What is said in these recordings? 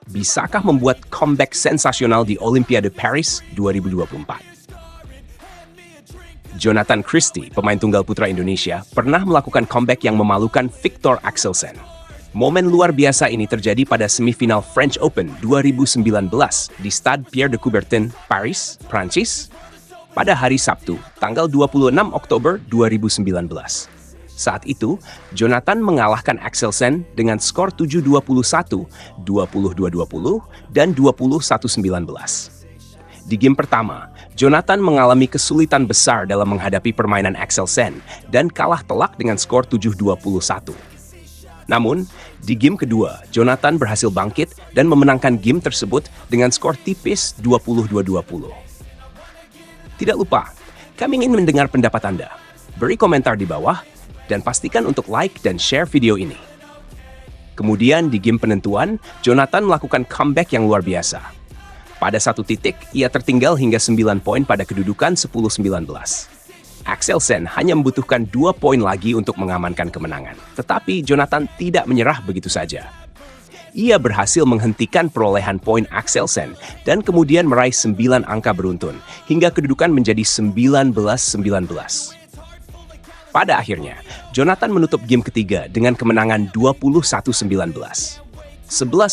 bisakah membuat comeback sensasional di Olimpiade Paris 2024? Jonathan Christie, pemain tunggal putra Indonesia, pernah melakukan comeback yang memalukan Viktor Axelsen. Momen luar biasa ini terjadi pada semifinal French Open 2019 di Stade Pierre de Coubertin, Paris, Prancis, pada hari Sabtu, tanggal 26 Oktober 2019. Saat itu, Jonathan mengalahkan Axelsen dengan skor 7-21, 22-20, dan 21-19. Di game pertama, Jonathan mengalami kesulitan besar dalam menghadapi permainan Axelsen dan kalah telak dengan skor 7-21. Namun, di game kedua, Jonathan berhasil bangkit dan memenangkan game tersebut dengan skor tipis 22-20. Tidak lupa, kami ingin mendengar pendapat Anda. Beri komentar di bawah, dan pastikan untuk like dan share video ini. Kemudian di game penentuan, Jonathan melakukan comeback yang luar biasa. Pada satu titik, ia tertinggal hingga 9 poin pada kedudukan 10-19. Axelsen hanya membutuhkan 2 poin lagi untuk mengamankan kemenangan. Tetapi Jonathan tidak menyerah begitu saja. Ia berhasil menghentikan perolehan poin Axelsen dan kemudian meraih 9 angka beruntun hingga kedudukan menjadi 19-19. Pada akhirnya, Jonathan menutup game ketiga dengan kemenangan 21-19. 11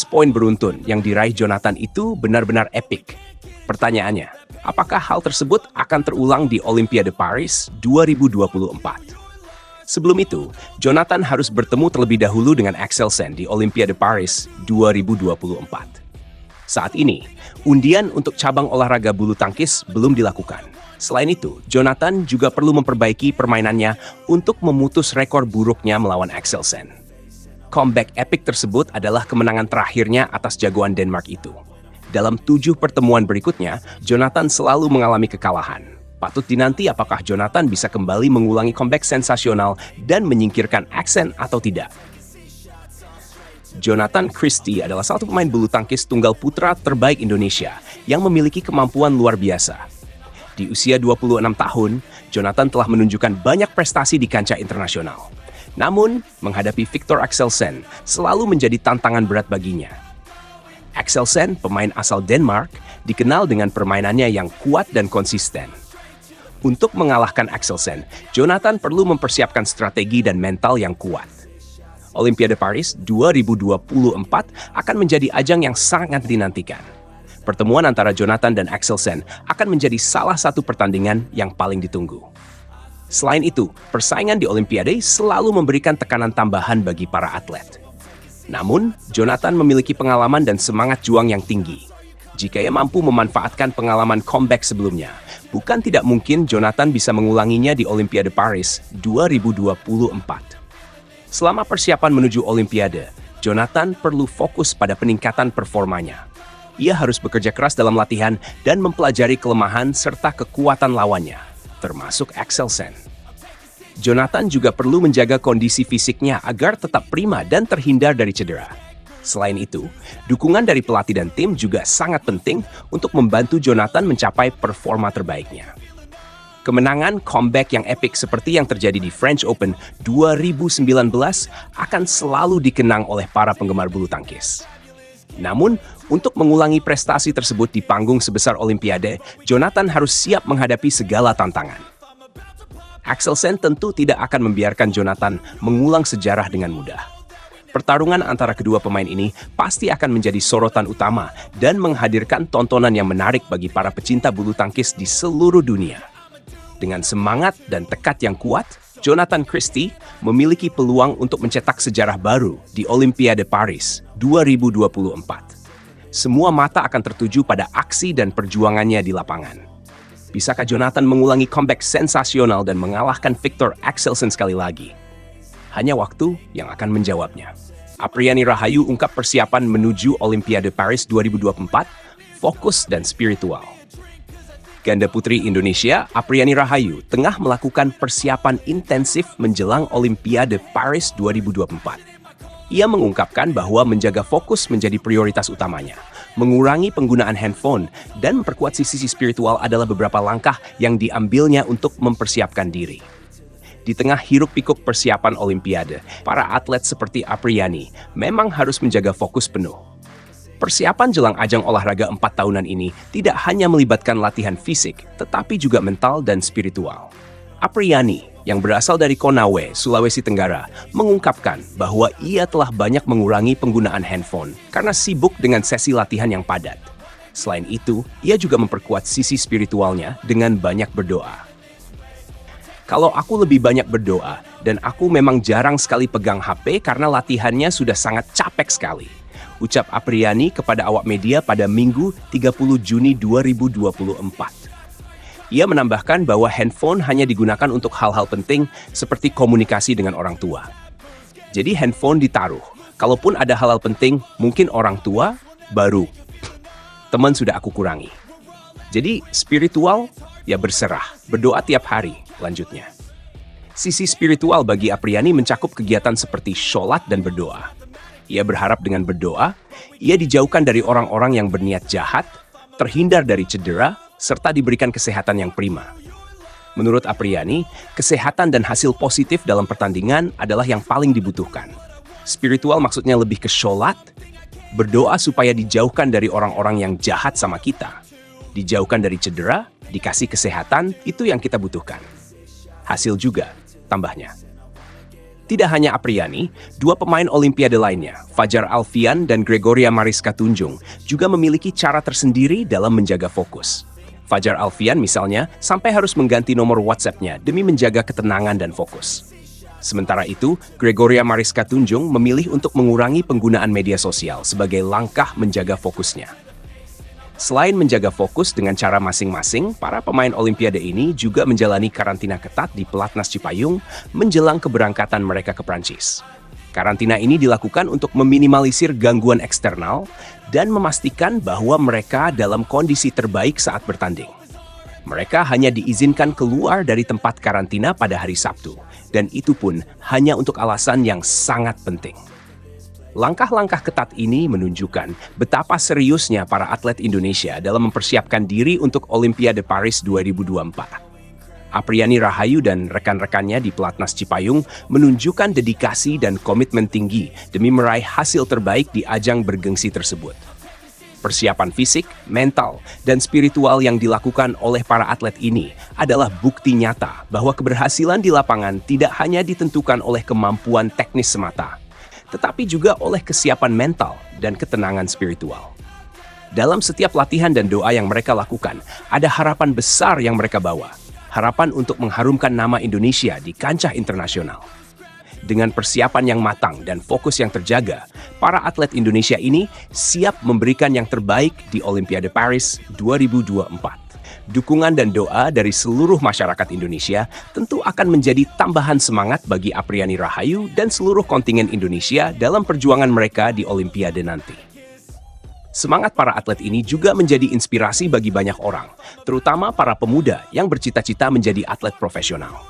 poin beruntun yang diraih Jonathan itu benar-benar epik. Pertanyaannya, apakah hal tersebut akan terulang di Olimpiade Paris 2024? Sebelum itu, Jonathan harus bertemu terlebih dahulu dengan Axelsen di Olimpiade Paris 2024. Saat ini, undian untuk cabang olahraga bulu tangkis belum dilakukan. Selain itu, Jonathan juga perlu memperbaiki permainannya untuk memutus rekor buruknya melawan Axelsen. Comeback epik tersebut adalah kemenangan terakhirnya atas jagoan Denmark itu. Dalam 7 pertemuan berikutnya, Jonathan selalu mengalami kekalahan. Patut dinanti apakah Jonathan bisa kembali mengulangi comeback sensasional dan menyingkirkan Axelsen atau tidak. Jonathan Christie adalah salah satu pemain bulu tangkis tunggal putra terbaik Indonesia yang memiliki kemampuan luar biasa. Di usia 26 tahun, Jonathan telah menunjukkan banyak prestasi di kancah internasional. Namun, menghadapi Viktor Axelsen selalu menjadi tantangan berat baginya. Axelsen, pemain asal Denmark, dikenal dengan permainannya yang kuat dan konsisten. Untuk mengalahkan Axelsen, Jonathan perlu mempersiapkan strategi dan mental yang kuat. Olimpiade Paris 2024 akan menjadi ajang yang sangat dinantikan. Pertemuan antara Jonathan dan Axelsen akan menjadi salah satu pertandingan yang paling ditunggu. Selain itu, persaingan di Olimpiade selalu memberikan tekanan tambahan bagi para atlet. Namun, Jonathan memiliki pengalaman dan semangat juang yang tinggi. Jika ia mampu memanfaatkan pengalaman comeback sebelumnya, bukan tidak mungkin Jonathan bisa mengulanginya di Olimpiade Paris 2024. Selama persiapan menuju Olimpiade, Jonathan perlu fokus pada peningkatan performanya. Ia harus bekerja keras dalam latihan dan mempelajari kelemahan serta kekuatan lawannya, termasuk Axelsen. Jonathan juga perlu menjaga kondisi fisiknya agar tetap prima dan terhindar dari cedera. Selain itu, dukungan dari pelatih dan tim juga sangat penting untuk membantu Jonathan mencapai performa terbaiknya. Kemenangan comeback yang epik seperti yang terjadi di French Open 2019 akan selalu dikenang oleh para penggemar bulu tangkis. Namun, untuk mengulangi prestasi tersebut di panggung sebesar Olimpiade, Jonathan harus siap menghadapi segala tantangan. Axelsen tentu tidak akan membiarkan Jonathan mengulang sejarah dengan mudah. Pertarungan antara kedua pemain ini pasti akan menjadi sorotan utama dan menghadirkan tontonan yang menarik bagi para pecinta bulu tangkis di seluruh dunia. Dengan semangat dan tekad yang kuat, Jonathan Christie memiliki peluang untuk mencetak sejarah baru di Olimpiade Paris 2024. Semua mata akan tertuju pada aksi dan perjuangannya di lapangan. Bisakah Jonathan mengulangi comeback sensasional dan mengalahkan Viktor Axelsen sekali lagi? Hanya waktu yang akan menjawabnya. Apriani Rahayu ungkap persiapan menuju Olimpiade Paris 2024, fokus dan spiritual. Ganda putri Indonesia, Apriani Rahayu, tengah melakukan persiapan intensif menjelang Olimpiade Paris 2024. Ia mengungkapkan bahwa menjaga fokus menjadi prioritas utamanya. Mengurangi penggunaan handphone dan memperkuat sisi spiritual adalah beberapa langkah yang diambilnya untuk mempersiapkan diri. Di tengah hiruk-pikuk persiapan Olimpiade, para atlet seperti Apriani memang harus menjaga fokus penuh. Persiapan jelang ajang olahraga 4 tahunan ini tidak hanya melibatkan latihan fisik, tetapi juga mental dan spiritual. Apriyani, yang berasal dari Konawe, Sulawesi Tenggara, mengungkapkan bahwa ia telah banyak mengurangi penggunaan handphone karena sibuk dengan sesi latihan yang padat. Selain itu, ia juga memperkuat sisi spiritualnya dengan banyak berdoa. Kalau aku lebih banyak berdoa, dan aku memang jarang sekali pegang HP karena latihannya sudah sangat capek sekali. Ucap Apriyani kepada awak media pada Minggu 30 Juni 2024. Ia menambahkan bahwa handphone hanya digunakan untuk hal-hal penting seperti komunikasi dengan orang tua. Jadi handphone ditaruh. Kalaupun ada hal-hal penting, mungkin orang tua, baru teman sudah aku kurangi. Jadi spiritual, ya berserah, berdoa tiap hari, lanjutnya. Sisi spiritual bagi Apriyani mencakup kegiatan seperti sholat dan berdoa. Ia berharap dengan berdoa, ia dijauhkan dari orang-orang yang berniat jahat, terhindar dari cedera, serta diberikan kesehatan yang prima. Menurut Apriyani, kesehatan dan hasil positif dalam pertandingan adalah yang paling dibutuhkan. Spiritual maksudnya lebih ke sholat, berdoa supaya dijauhkan dari orang-orang yang jahat sama kita. Dijauhkan dari cedera, dikasih kesehatan, itu yang kita butuhkan. Hasil juga, tambahnya. Tidak hanya Apriyani, dua pemain Olimpiade lainnya, Fajar Alfian dan Gregoria Mariska Tunjung, juga memiliki cara tersendiri dalam menjaga fokus. Fajar Alfian misalnya sampai harus mengganti nomor WhatsApp-nya demi menjaga ketenangan dan fokus. Sementara itu, Gregoria Mariska Tunjung memilih untuk mengurangi penggunaan media sosial sebagai langkah menjaga fokusnya. Selain menjaga fokus dengan cara masing-masing, para pemain Olimpiade ini juga menjalani karantina ketat di Pelatnas Cipayung menjelang keberangkatan mereka ke Prancis. Karantina ini dilakukan untuk meminimalisir gangguan eksternal dan memastikan bahwa mereka dalam kondisi terbaik saat bertanding. Mereka hanya diizinkan keluar dari tempat karantina pada hari Sabtu, dan itu pun hanya untuk alasan yang sangat penting. Langkah-langkah ketat ini menunjukkan betapa seriusnya para atlet Indonesia dalam mempersiapkan diri untuk Olimpiade Paris 2024. Apriyani Rahayu dan rekan-rekannya di Pelatnas Cipayung menunjukkan dedikasi dan komitmen tinggi demi meraih hasil terbaik di ajang bergengsi tersebut. Persiapan fisik, mental, dan spiritual yang dilakukan oleh para atlet ini adalah bukti nyata bahwa keberhasilan di lapangan tidak hanya ditentukan oleh kemampuan teknis semata, tetapi juga oleh kesiapan mental dan ketenangan spiritual. Dalam setiap latihan dan doa yang mereka lakukan, ada harapan besar yang mereka bawa. Harapan untuk mengharumkan nama Indonesia di kancah internasional. Dengan persiapan yang matang dan fokus yang terjaga, para atlet Indonesia ini siap memberikan yang terbaik di Olimpiade Paris 2024. Dukungan dan doa dari seluruh masyarakat Indonesia tentu akan menjadi tambahan semangat bagi Apriyani Rahayu dan seluruh kontingen Indonesia dalam perjuangan mereka di Olimpiade nanti. Semangat para atlet ini juga menjadi inspirasi bagi banyak orang, terutama para pemuda yang bercita-cita menjadi atlet profesional.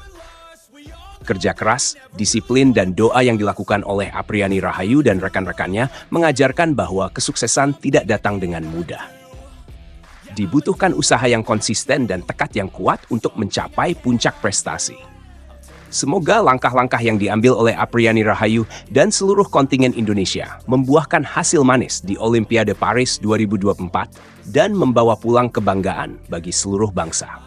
Kerja keras, disiplin, dan doa yang dilakukan oleh Apriyani Rahayu dan rekan-rekannya mengajarkan bahwa kesuksesan tidak datang dengan mudah. Dibutuhkan usaha yang konsisten dan tekad yang kuat untuk mencapai puncak prestasi. Semoga langkah-langkah yang diambil oleh Apriyani Rahayu dan seluruh kontingen Indonesia membuahkan hasil manis di Olimpiade Paris 2024 dan membawa pulang kebanggaan bagi seluruh bangsa.